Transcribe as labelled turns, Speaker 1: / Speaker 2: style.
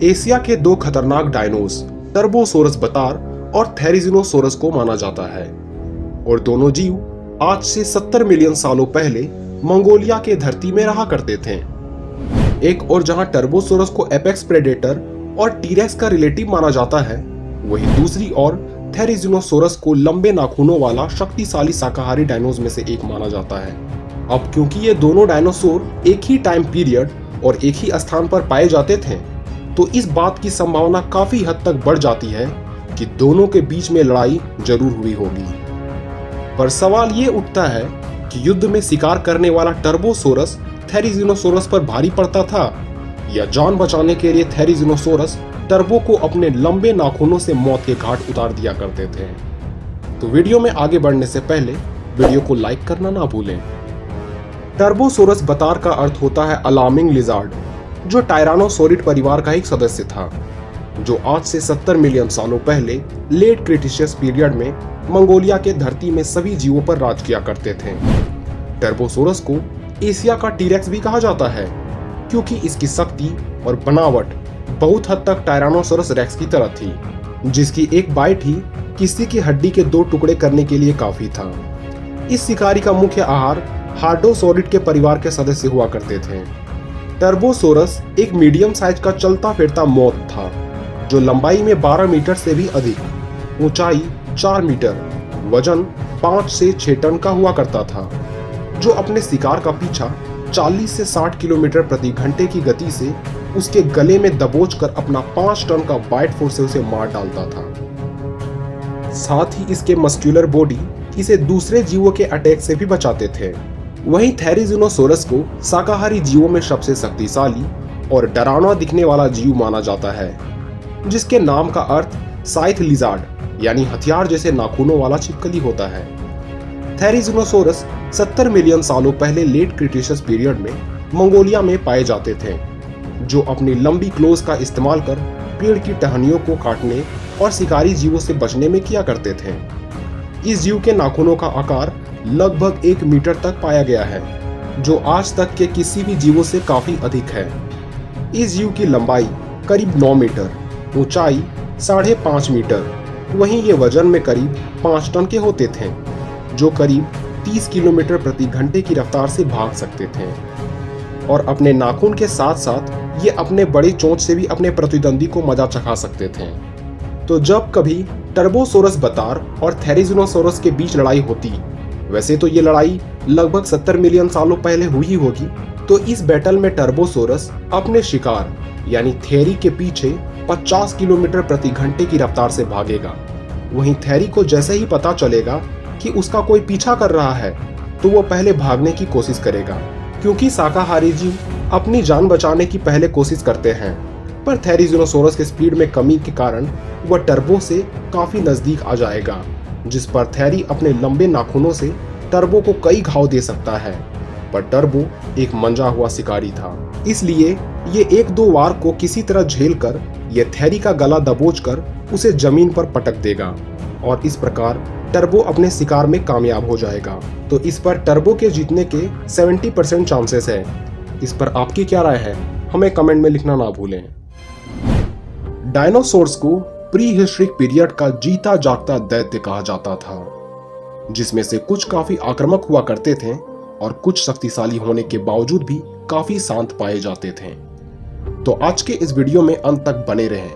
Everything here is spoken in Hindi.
Speaker 1: एशिया के दो खतरनाक डायनोस टर्बोसोरस बतार और थेरिजिनोसोरस को माना जाता है और दोनों जीव आज से 70 मिलियन सालों पहले मंगोलिया के धरती में रहा करते थे। एक और जहां टर्बोसोरस को एपेक्स प्रेडेटर और टीरेक्स का रिलेटिव माना जाता है, वहीं दूसरी ओर थेरिजिनोसोरस को लंबे नाखूनों वाला शक्तिशाली शाकाहारी डायनोस में से एक माना जाता है। अब क्योंकि ये दोनों डायनासोर एक ही टाइम पीरियड और एक ही स्थान पर पाए जाते थे, तो इस बात की संभावना काफी हद तक बढ़ जाती है कि दोनों के बीच में लड़ाई जरूर हुई होगी। पर सवाल ये उठता है कि युद्ध में शिकार करने वाला टर्बोसोरस थेरिजिनोसोरस पर भारी पड़ता था या जान बचाने के लिए थेरिजिनोसोरस टर्बो को अपने लंबे नाखूनों से मौत के घाट उतार दिया करते थे। तो वीडियो में आगे बढ़ने से पहले वीडियो को लाइक करना ना भूलें। टर्बोसोरस बतार का अर्थ होता है अलार्मिंग लिजार्ड, जो टायरानोसोरिड परिवार का एक सदस्य था, जो आज से 70 मिलियन सालों पहले लेट क्रिटिशियस पीरियड में मंगोलिया के धरती में सभी जीवों पर राज किया करते थे। टर्बोसोरस को एशिया का टीरेक्स भी कहा जाता है, क्योंकि इसकी शक्ति और बनावट बहुत हद तक टायरानोसोरस रेक्स की तरह थी, जिसकी एक बाइट ही किसी की हड्डी के 2 टुकड़े करने के लिए काफी था। इस शिकारी का मुख्य आहार हार्डोसोरिड के परिवार के सदस्य हुआ करते थे। टर्बोसोरस एक मीडियम साइज का चलता फिरता मौत था, जो लंबाई में 12 मीटर से भी अधिक, ऊंचाई 4 मीटर, वजन 5 से 6 टन का हुआ करता था, जो अपने शिकार का पीछा 40 से 60 किलोमीटर प्रति घंटे की गति से उसके गले में दबोचकर अपना 5 टन का बाइट फोर्स से उसे मार डालता था। साथ ही इसके मस्कुलर बॉडी इसे दूसरे जीवों के अटैक से भी बचाते थे। वहीं थेरिजिनोसोरस को शाकाहारी जीवों में सबसे शक्तिशाली और डरावना दिखने वाला जीव माना जाता है, जिसके नाम का अर्थ साइथ लिजार्ड यानी हथियार जैसे नाखूनों वाला छिपकली होता है। थेरिजिनोसोरस 70 मिलियन सालों पहले लेट क्रिटिशियस पीरियड में मंगोलिया में पाए जाते थे, जो अपनी लंबी क्लोज का इस्तेमाल कर पेड़ की टहनियों को काटने और शिकारी जीवों से बचने में किया करते थे। इस जीव के नाखूनों का आकार लगभग 1 मीटर तक पाया गया है, जो आज तक के किसी भी जीवों से काफी अधिक है। इस जीव की लंबाई करीब 9 मीटर, ऊंचाई 5.5 मीटर, वहीं ये वजन में करीब 5 टन के होते थे, जो करीब 30 किलोमीटर प्रति घंटे की रफ्तार से भाग सकते थे। और अपने नाखून के साथ साथ ये अपने बड़े चोंच से भी अपने प्रतिद्वंदी को मजा चखा सकते थे। तो जब कभी टर्बोसोरस बतार और थेरिजिनोसोरस के बीच लड़ाई होती, वैसे तो ये लड़ाई लगभग 70 मिलियन सालों पहले हुई होगी, तो इस बैटल में टर्बोसोरस अपने शिकार यानी थेरी के पीछे 50 किलोमीटर प्रति घंटे की रफ्तार से भागेगा। वहीं थेरी को जैसे ही पता चलेगा कि उसका कोई पीछा कर रहा है, तो वो पहले भागने की कोशिश करेगा, क्योंकि शाकाहारी जीव अपनी जान बचाने की पहले कोशिश करते हैं। पर थेरिजिनोसोरस के स्पीड में कमी के कारण वह टर्बो से काफी नजदीक आ जाएगा, जिस पर थेरी अपने लंबे नाखूनों से टर्बो को कई घाव दे सकता है। पर टर्बो एक मंजा हुआ शिकारी था, इसलिए ये 1-2 वार को किसी तरह झेल कर ये थेरी का गला दबोचकर उसे जमीन पर पटक देगा और इस प्रकार टर्बो अपने शिकार में कामयाब हो जाएगा। तो इस पर टर्बो के जीतने के 70% चांसेस है। इस पर आपकी क्या राय है, हमें कमेंट में लिखना ना भूलें। डायनासोर्स को प्री हिस्ट्रिक पीरियड का जीता जागता दैत्य कहा जाता था, जिसमें से कुछ काफी आक्रामक हुआ करते थे और कुछ शक्तिशाली होने के बावजूद भी काफी शांत पाए जाते थे। तो आज के इस वीडियो में अंत तक बने रहें।